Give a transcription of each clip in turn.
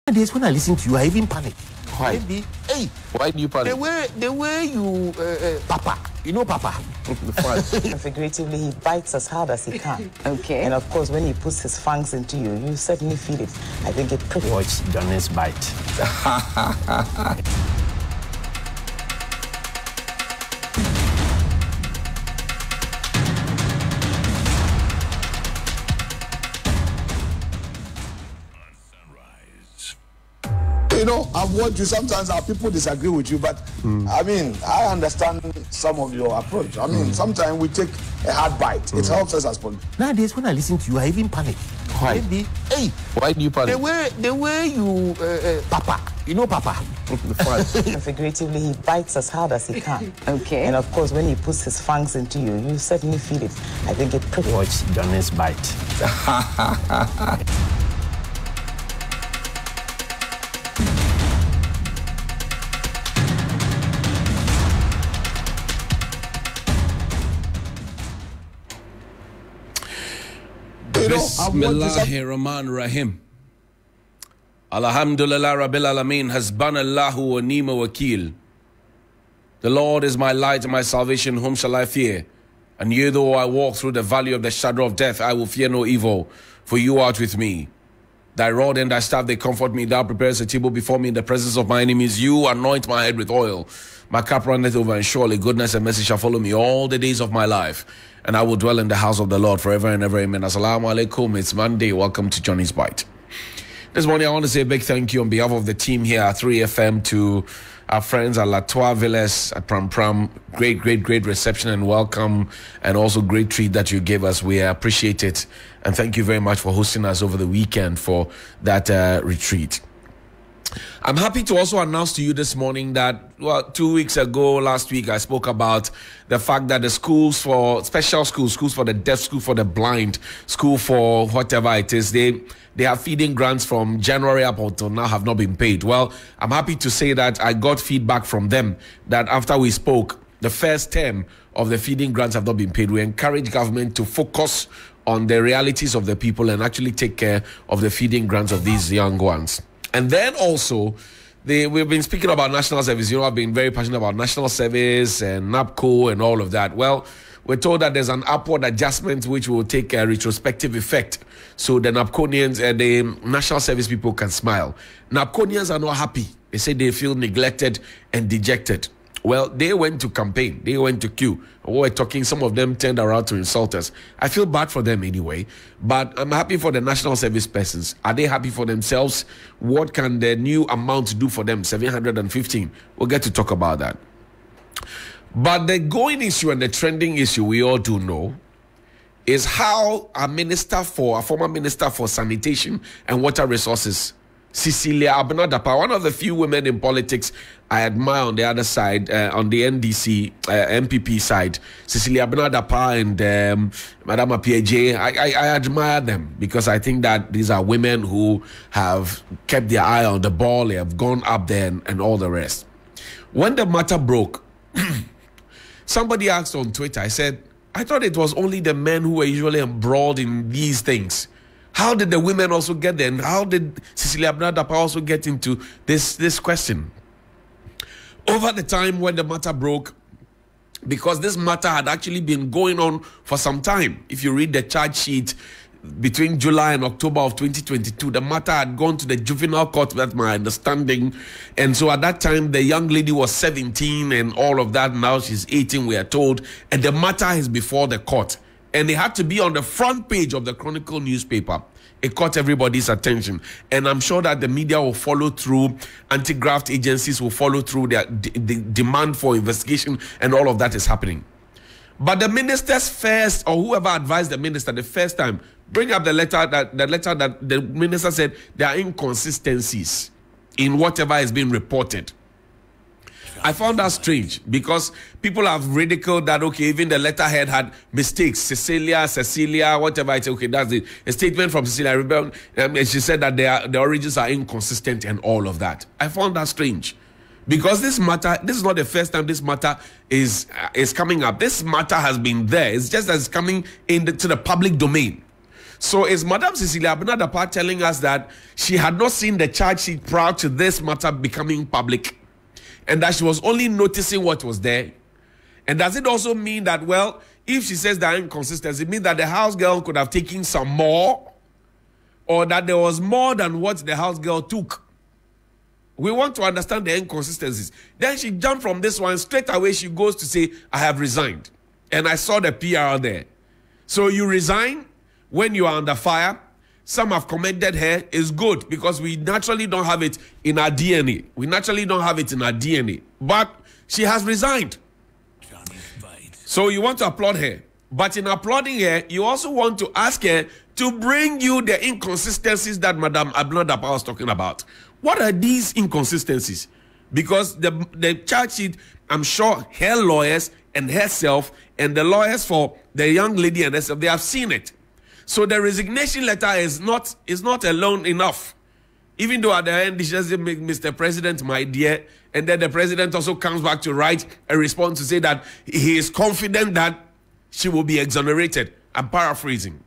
Nowadays, when I listen to you, I even panic. Why? Maybe, hey, Why do you panic? the way you, Papa, you know Papa. Figuratively, he bites as hard as he can. Okay. And of course, when he puts his fangs into you, you certainly feel it. I think it pretty. Watch Johnny's bite. You know, I've watched you. Sometimes our people disagree with you, but I mean, I understand some of your approach. I mean, sometimes we take a hard bite. It helps us as politicians. Nowadays, when I listen to you, I even panic. Why? Maybe, hey, Why do you panic? the way you, Papa, you know Papa. Figuratively, he bites as hard as he can. Okay. And of course, when he puts his fangs into you, you certainly feel it. I think it pretty. Watch Johnny's bite. Bismillahirrahmanirrahim. Alhamdulillah Rabbil Alameen, Hasbanallahu wa Nima Wakil. The Lord is my light and my salvation, whom shall I fear? And yea, though I walk through the valley of the shadow of death, I will fear no evil, for you art with me. Thy rod and thy staff, they comfort me. Thou preparest a table before me in the presence of my enemies. You anoint my head with oil. My cup runneth over, and surely goodness and mercy shall follow me all the days of my life. And I will dwell in the house of the Lord forever and ever. Amen. Assalamu alaikum. It's Monday. Welcome to Johnny's Bite. This morning, I want to say a big thank you on behalf of the team here at 3FM to our friends at La Toa Villas at Pram Pram. Great reception and welcome, and also great treat that you gave us. We appreciate it. And thank you very much for hosting us over the weekend for that retreat. I'm happy to also announce to you this morning that, well, 2 weeks ago, last week, I spoke about the fact that the schools for special schools for the deaf, school for the blind, school for whatever it is, they have feeding grants from January up until now have not been paid. Well, I'm happy to say that I got feedback from them that after we spoke, the first term of the feeding grants have not been paid. We encourage government to focus on the realities of the people and actually take care of the feeding grants of these young ones. And then also, we've been speaking about national service. You know, I've been very passionate about national service and NAPCO and all of that. Well, we're told that there's an upward adjustment which will take a retrospective effect. So the NAPCOnians and the national service people can smile. NAPCOnians are not happy. They say they feel neglected and dejected. Well, they went to campaign. They went to queue. We're talking, some of them turned around to insult us. I feel bad for them anyway, but I'm happy for the national service persons. Are they happy for themselves? What can the new amount do for them? 715. We'll get to talk about that. But the going issue and the trending issue we all do know is how a former minister for sanitation and water resources, Cecilia Abena-Dapaah, one of the few women in politics I admire on the other side, on the NDC, MPP side, Cecilia Abena-Dapaah and Madam Appiah-Jay. I admire them because I think that these are women who have kept their eye on the ball, they have gone up there and all the rest. When the matter broke, somebody asked on Twitter, I said, I thought it was only the men who were usually embroiled in these things. How did the women also get there? And how did Cecilia Abena-Dapaah also get into this question? Over the time when the matter broke, because this matter had actually been going on for some time. If you read the charge sheet, between July and October of 2022, the matter had gone to the juvenile court, that's my understanding. And so at that time, the young lady was 17 and all of that. Now she's 18, we are told. And the matter is before the court. And it had to be on the front page of the Chronicle newspaper. It caught everybody's attention. And I'm sure that the media will follow through, anti-graft agencies will follow through, the demand for investigation, and all of that is happening. But the ministers first, or whoever advised the minister the first time, bring up the letter that the minister said there are inconsistencies in whatever is being reported. I found that strange because people have ridiculed that, okay, even the letterhead had mistakes. Cecilia, whatever. I say, okay, that's it. A statement from Cecilia, she said that the origins are inconsistent and all of that. I found that strange. Because this matter, this is not the first time this matter is coming up. This matter has been there. It's just that it's coming to the public domain. So is Madam Cecilia Abinadapa telling us that she had not seen the charge sheet prior to this matter becoming public, and that she was only noticing what was there? And does it also mean that, well, if she says that inconsistency, it means that the house girl could have taken some more, or that there was more than what the house girl took? We want to understand the inconsistencies. Then she jumped from this one, straight away she goes to say, I have resigned. And I saw the PR there. So you resign when you are under fire. Some have commended her. It's good because we naturally don't have it in our DNA. We naturally don't have it in our DNA. But she has resigned. So you want to applaud her. But in applauding her, you also want to ask her to bring you the inconsistencies that Madam Abinadapa was talking about. What are these inconsistencies? Because the charge sheet, I'm sure her lawyers and herself and the lawyers for the young lady and herself, they have seen it. So the resignation letter is not alone enough. Even though at the end she says, Mr. President, my dear, and then the president also comes back to write a response to say that he is confident that she will be exonerated. I'm paraphrasing.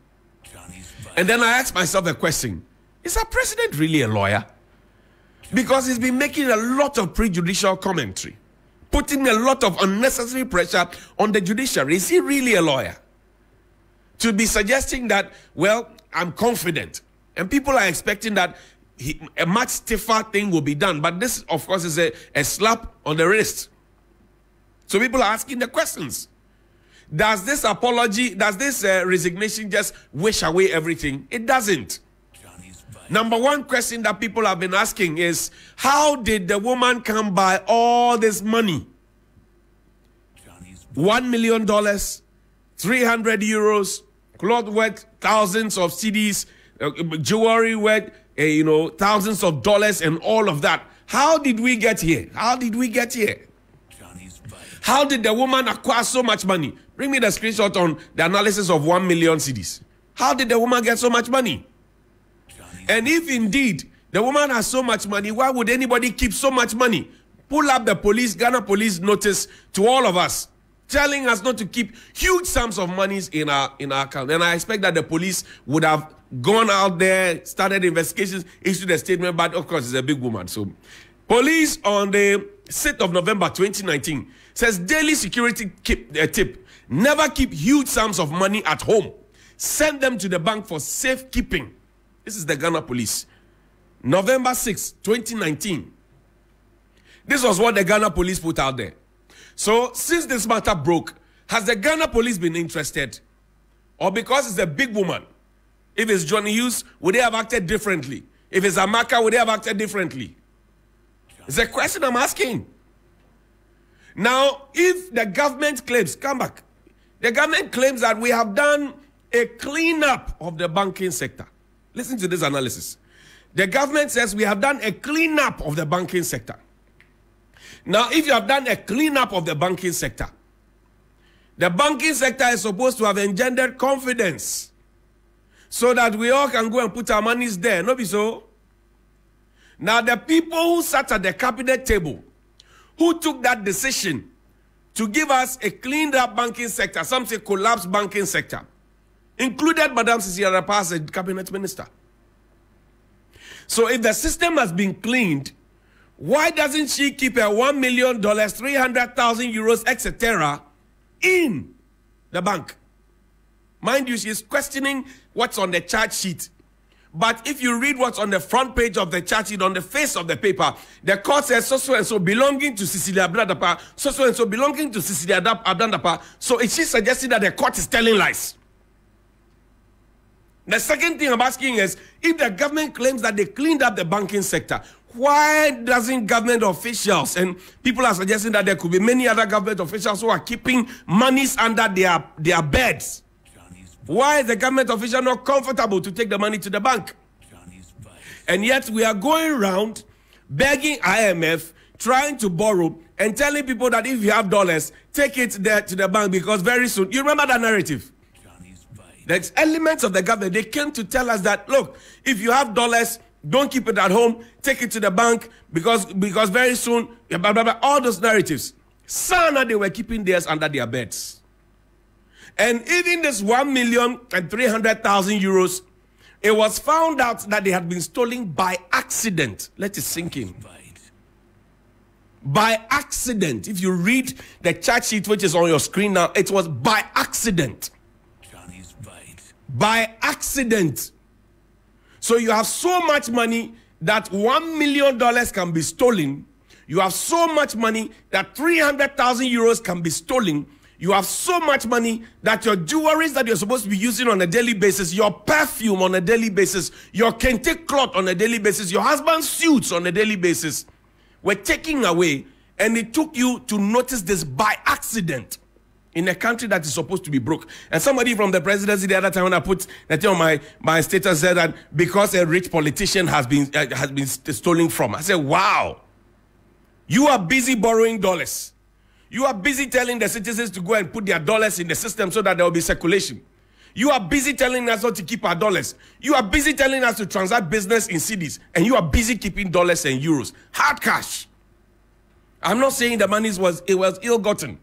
And then I ask myself a question. Is our president really a lawyer? Because he's been making a lot of prejudicial commentary, putting a lot of unnecessary pressure on the judiciary. Is he really a lawyer? To be suggesting that, well, I'm confident. And people are expecting that a much stiffer thing will be done. But this, of course, is a slap on the wrist. So people are asking the questions. Does this apology, does this resignation just wish away everything? It doesn't. Number one question that people have been asking is, how did the woman come by all this money? $1 million, 300 euros, cloth worth thousands of CDs, jewelry worth, thousands of dollars and all of that. How did we get here? How did we get here? How did the woman acquire so much money? Bring me the screenshot on the analysis of 1 million CDs. How did the woman get so much money? And if indeed the woman has so much money, why would anybody keep so much money? Pull up the Ghana police notice to all of us, telling us not to keep huge sums of monies in our account. And I expect that the police would have gone out there, started investigations, issued a statement, but of course it's a big woman. So police on the 6th of November 2019 says daily security tip, never keep huge sums of money at home. Send them to the bank for safekeeping. This is the Ghana police. November 6, 2019. This was what the Ghana police put out there. So since this matter broke, has the Ghana police been interested? Or because it's a big woman? If it's Johnny Hughes, would they have acted differently? If it's Amaka, would they have acted differently? It's a question I'm asking. Now, if the government claims, come back, the government claims that we have done a cleanup of the banking sector. Listen to this analysis. The government says we have done a cleanup of the banking sector. Now, if you have done a cleanup of the banking sector is supposed to have engendered confidence so that we all can go and put our monies there. No be so? Now, the people who sat at the cabinet table, who took that decision to give us a cleaned up banking sector, some say collapsed banking sector, included Madam Cecilia Abinadapa as a cabinet minister. So if the system has been cleaned, why doesn't she keep her $1 million, 300,000 euros, etc. in the bank? Mind you, she's questioning what's on the charge sheet. But if you read what's on the front page of the charge sheet, on the face of the paper, the court says so and so belonging to Cecilia Abinadapa, so and so belonging to Cecilia Abinadapa. So is she suggesting that the court is telling lies? The second thing I'm asking is, if the government claims that they cleaned up the banking sector, why doesn't government officials, and people are suggesting that there could be many other government officials who are keeping monies under their beds, why is the government official not comfortable to take the money to the bank? And yet we are going around begging IMF, trying to borrow, and telling people that if you have dollars, take it there to the bank because very soon, you remember that narrative? There's elements of the government, they came to tell us that, look, if you have dollars, don't keep it at home, take it to the bank because very soon, blah, blah, blah, all those narratives. Sana, they were keeping theirs under their beds. And even this 1,300,000 euros It was found out that they had been stolen by accident. Let it sink in. By accident. If you read the charge sheet which is on your screen now, it was by accident. By accident. So you have so much money that $1 million can be stolen. You have so much money that 300,000 euros can be stolen. You have so much money that your jewelry that you're supposed to be using on a daily basis, your perfume on a daily basis, your kente cloth on a daily basis, your husband's suits on a daily basis were taken away, and it took you to notice this by accident in a country that is supposed to be broke. And somebody from the presidency the other time when I put that on my status said that because a rich politician has been stolen from. I said, wow, you are busy borrowing dollars. You are busy telling the citizens to go and put their dollars in the system so that there will be circulation. You are busy telling us not to keep our dollars. You are busy telling us to transact business in cedis. And you are busy keeping dollars and euros. Hard cash. I'm not saying the money was ill-gotten.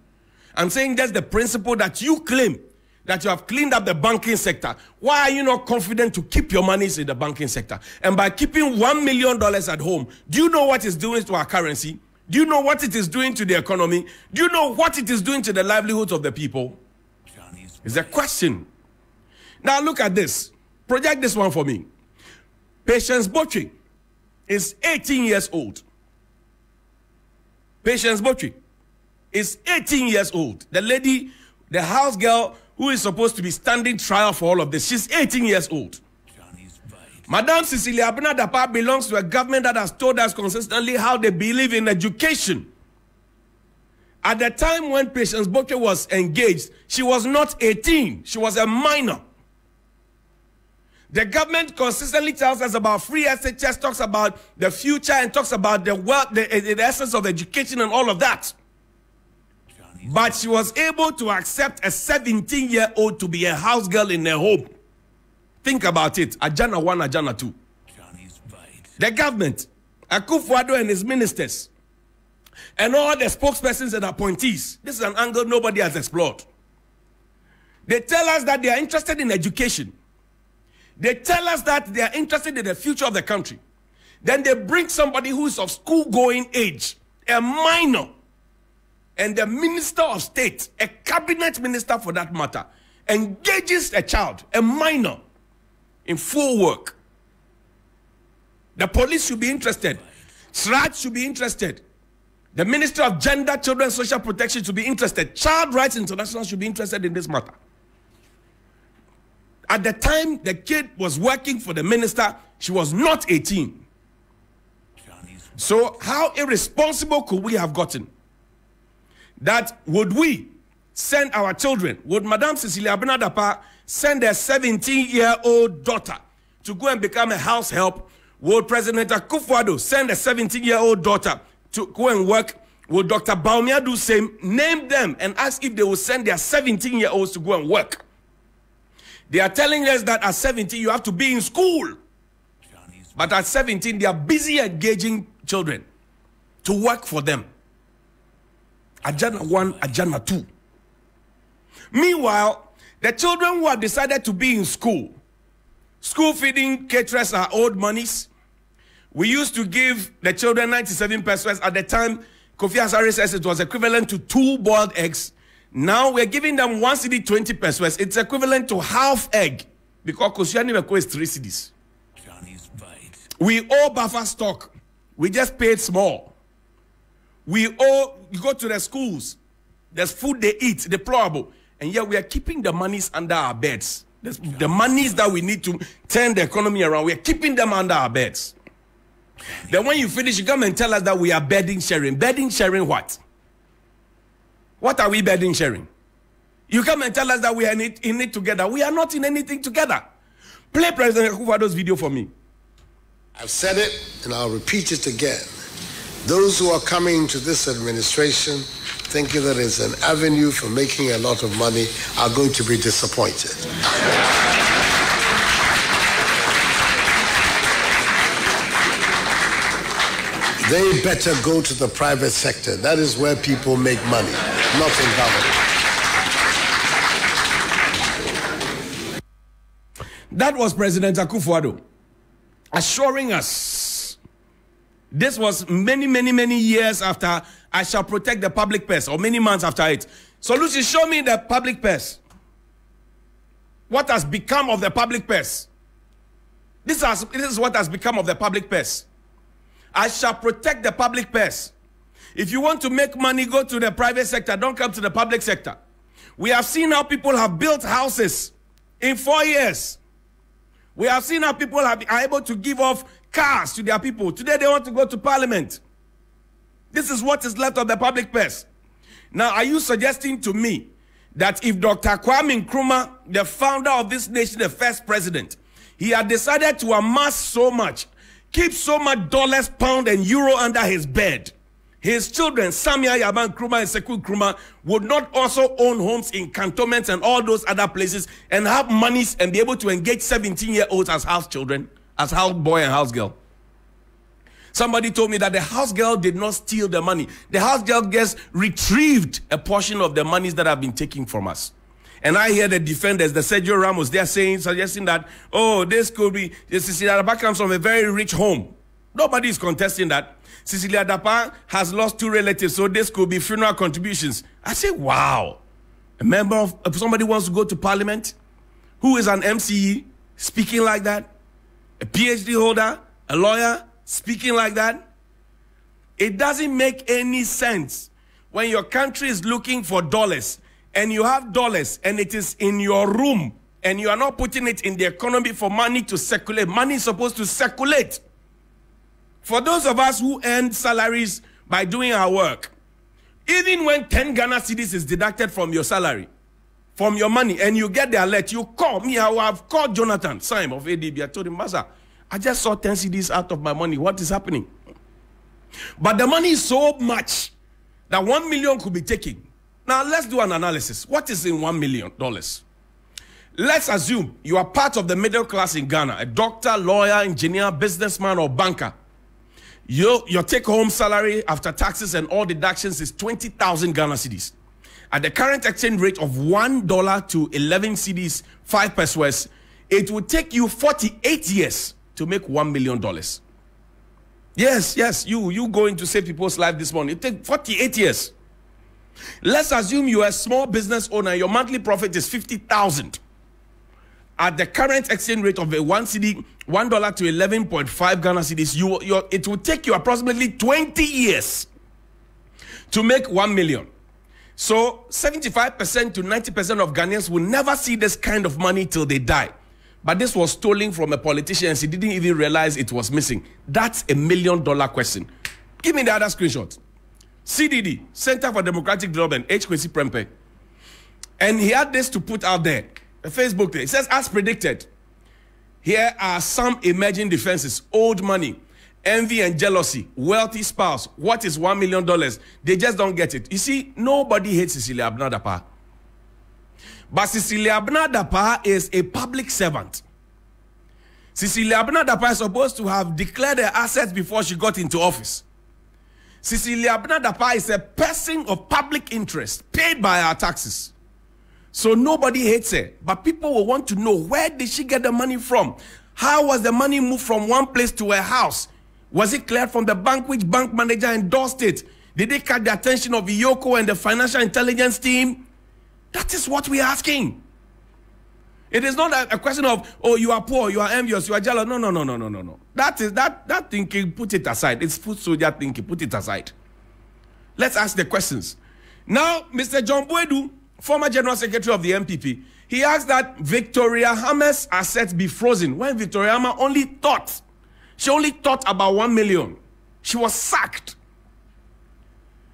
I'm saying that's the principle that you claim that you have cleaned up the banking sector. Why are you not confident to keep your monies in the banking sector? And by keeping $1 million at home, do you know what it's doing to our currency? Do you know what it is doing to the economy? Do you know what it is doing to the livelihoods of the people? It's a question. Now look at this. Project this one for me. Patience Botry is 18 years old. Patience Botry is 18 years old. The lady, the house girl who is supposed to be standing trial for all of this, she's 18 years old. Madame Cecilia Abena Dapaah belongs to a government that has told us consistently how they believe in education. At the time when Patience Botry was engaged, she was not 18. She was a minor. The government consistently tells us about free SHS, talks about the future, and talks about the wealth, the essence of education and all of that. But she was able to accept a 17-year-old to be a house girl in her home. Think about it. Ajana 1, Ajana 2. The government, Akufo-Addo and his ministers, and all the spokespersons and appointees. This is an angle nobody has explored. They tell us that they are interested in education. They tell us that they are interested in the future of the country. Then they bring somebody who is of school-going age, a minor, and the minister of state, a cabinet minister for that matter, engages a child, a minor, in full work. The police should be interested. SRAT should be interested. The Minister of Gender, Children, Social Protection should be interested. Child Rights International should be interested in this matter. At the time the kid was working for the minister, she was not 18. So how irresponsible could we have gotten? That would we send our children, would Madame Cecilia Abena Dapaah send their 17-year-old daughter to go and become a house help? Would President Akufo-Addo send a 17-year-old daughter to go and work? Would Dr. Bawumia do the same? Name them and ask if they will send their 17-year-olds to go and work. They are telling us that at 17 you have to be in school. But at 17 they are busy engaging children to work for them. Ajana 1, Ajana 2. Meanwhile, the children who have decided to be in school feeding caterers are owed monies. We used to give the children 97 pesos. At the time, Kofi Asare says it was equivalent to 2 boiled eggs. Now we're giving them 1 cedi 20 pesos. It's equivalent to half egg because Kosiani Meko is 3 cedis. We owe buffer stock. We just paid small. You go to the schools. There's food they eat, deplorable. And yet we are keeping the monies under our beds. The monies that we need to turn the economy around, we are keeping them under our beds. Then when you finish, you come and tell us that we are bedding sharing. Bedding sharing what? What are we bedding sharing? You come and tell us that we are in it together. We are not in anything together. Play President Akufo-Addo's video for me. I've said it and I'll repeat it again. Those who are coming to this administration thinking that it's an avenue for making a lot of money are going to be disappointed. They better go to the private sector. That is where people make money, not in government. That was President Akufo-Addo assuring us. This was many years after I shall protect the public purse, or many months after it. So Lucy, show me the public purse. What has become of the public purse? This is what has become of the public purse. I shall protect the public purse. If you want to make money, go to the private sector. Don't come to the public sector. We have seen how people have built houses in 4 years. We have seen how people are able to give off cars to their people. Today they want to go to parliament. This is what is left of the public purse. Now, are you suggesting to me that if Dr. Kwame Nkrumah, the founder of this nation, the first president, he had decided to amass so much, keep so much dollars, pound, and euro under his bed, his children, Samia Yaban Nkrumah and Sekou Nkrumah, would not also own homes in cantonments and all those other places and have monies and be able to engage 17-year-olds as house children, as house boy and house girl? Somebody told me that the house girl did not steal the money. The house girl just retrieved a portion of the monies that have been taken from us. And I hear the defenders, the Sergio Ramos, they are suggesting that, oh, this could be, Cecilia Dapa comes from a very rich home. Nobody is contesting that. Cecilia Dapa has lost 2 relatives, so this could be funeral contributions. I say, wow. A member of, if somebody wants to go to parliament, who is an MCE, speaking like that? A PhD holder, a lawyer, speaking like that? It doesn't make any sense when your country is looking for dollars and you have dollars and it is in your room and you are not putting it in the economy for money to circulate. Money is supposed to circulate. For those of us who earn salaries by doing our work, even when 10 Ghana cedis is deducted from your salary, from your money, and you get the alert, you call me. I have called Jonathan Syme of ADB. I told him, Master, I just saw 10 cedis out of my money. What is happening? But the money is so much that 1 million could be taken. Now, let's do an analysis. What is in $1 million? Let's assume you are part of the middle class in Ghana, a doctor, lawyer, engineer, businessman, or banker. Your take-home salary after taxes and all deductions is 20,000 Ghana cedis. At the current exchange rate of $1 to 11 cedis, 5 pesos, it will take you 48 years to make $1 million. Yes, you going to save people's life this morning. It takes 48 years. Let's assume you are a small business owner. Your monthly profit is 50,000. At the current exchange rate of a $1 to 11.5 Ghana cedis, it will take you approximately 20 years to make 1 million. So 75% to 90% of Ghanaians will never see this kind of money till they die. But this was stolen from a politician and he didn't even realize it was missing. That's $1 million question. Give me the other screenshot. CDD, Center for Democratic Development, H. Kwesi Prempeh. And he had this to put out there. A Facebook day. It says, as predicted, here are some emerging defenses: old money, envy and jealousy, wealthy spouse. What is $1 million? They just don't get it. You see, nobody hates Cecilia Abena Dapaah. But Cecilia Abena Dapaah is a public servant. Cecilia Abena Dapaah is supposed to have declared her assets before she got into office. Cecilia Abena Dapaah is a person of public interest, paid by our taxes. So nobody hates her. But people will want to know, where did she get the money from? How was the money moved from one place to a house? Was it cleared from the bank? Which bank manager endorsed it? Did they catch the attention of Iyoko and the financial intelligence team? That is what we're asking. It is not a question of, oh, you are poor, you are envious, you are jealous. No. That thinking, put it aside. It's foot soldier thinking, put it aside. Let's ask the questions. Now, Mr. John Boadu, former General Secretary of the MPP, he asked that Victoria Hammer's assets be frozen when Victoria Hammer only thought about 1 million. She was sacked.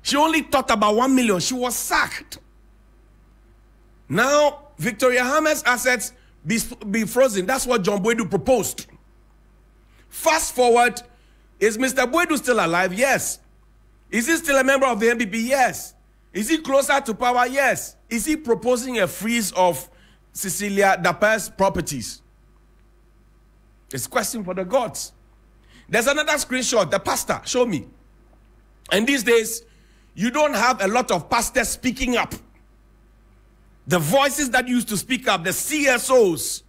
She only thought about 1 million. She was sacked. Now, Victoria Hammer's assets be frozen. That's what John Boadu proposed. Fast forward, is Mr. Boadu still alive? Yes. Is he still a member of the MPP? Yes. Is he closer to power? Yes. Is he proposing a freeze of Cecilia Dapaah's properties? It's a question for the gods. There's another screenshot. The pastor, show me. And these days, you don't have a lot of pastors speaking up. The voices that used to speak up, the CSOs,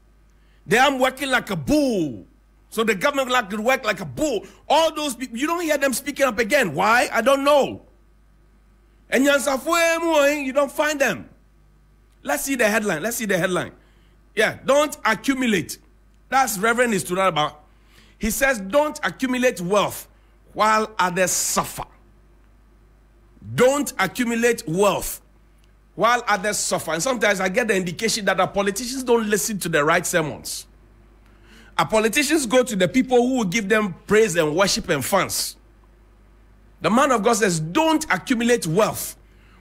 They are working like a bull. So the government like to work like a bull. All those people, you don't hear them speaking up again. Why? I don't know. And you don't find them. Let's see the headline. Let's see the headline. Yeah, don't accumulate. That's Reverend is to that about. He says, don't accumulate wealth while others suffer. Don't accumulate wealth while others suffer. And sometimes I get the indication that our politicians don't listen to the right sermons. Our politicians go to the people who will give them praise and worship and funds. The man of God says, don't accumulate wealth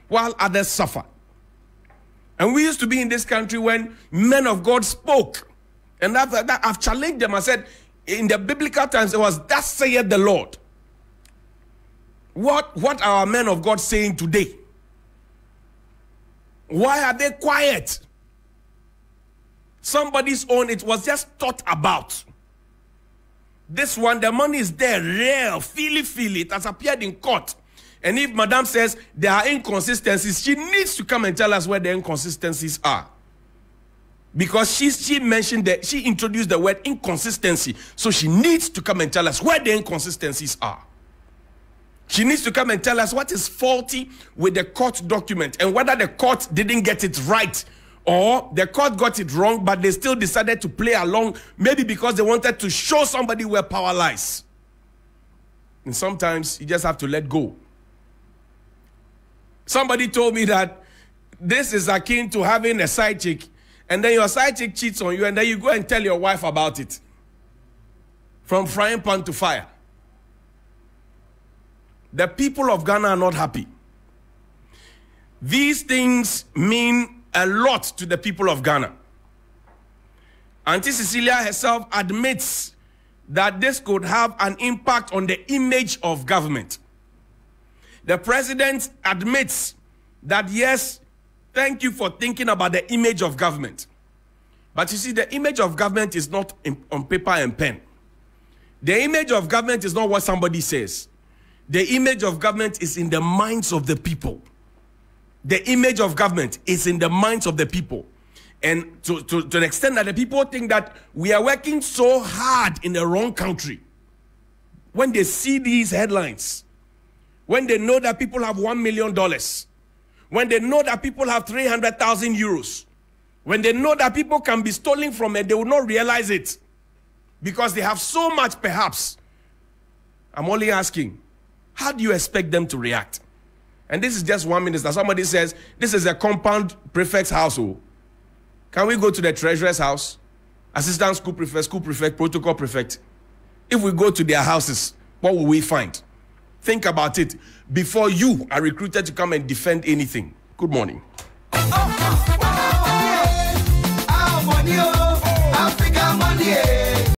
while others suffer. And we used to be in this country when men of God spoke. And after that, I've challenged them. I said, in the biblical times, it was, thus saith the Lord. What are our men of God saying today? Why are they quiet? Somebody's own, it was just thought about. This one, the money is there, real, feel it. It has appeared in court. And if Madam says there are inconsistencies, she needs to come and tell us where the inconsistencies are. Because she mentioned that she introduced the word inconsistency. So she needs to come and tell us where the inconsistencies are. She needs to come and tell us what is faulty with the court document and whether the court didn't get it right or the court got it wrong, but they still decided to play along, maybe because they wanted to show somebody where power lies. And sometimes you just have to let go. Somebody told me that this is akin to having a side chick, and then your side chick cheats on you, and then you go and tell your wife about it. From frying pan to fire. The people of Ghana are not happy. These things mean a lot to the people of Ghana. Auntie Cecilia herself admits that this could have an impact on the image of government. The president admits that, yes, thank you for thinking about the image of government. But you see, the image of government is not on paper and pen. The image of government is not what somebody says. The image of government is in the minds of the people. The image of government is in the minds of the people. And to the extent that the people think that we are working so hard in the wrong country, when they see these headlines, when they know that people have $1 million, when they know that people have 300,000 euros, when they know that people can be stolen from it, they will not realize it because they have so much perhaps. I'm only asking, how do you expect them to react? And this is just one minister. Somebody says, this is a compound prefect's household. Can we go to the treasurer's house? Assistant school prefect, protocol prefect. If we go to their houses, what will we find? Think about it before you are recruited to come and defend anything. Good morning.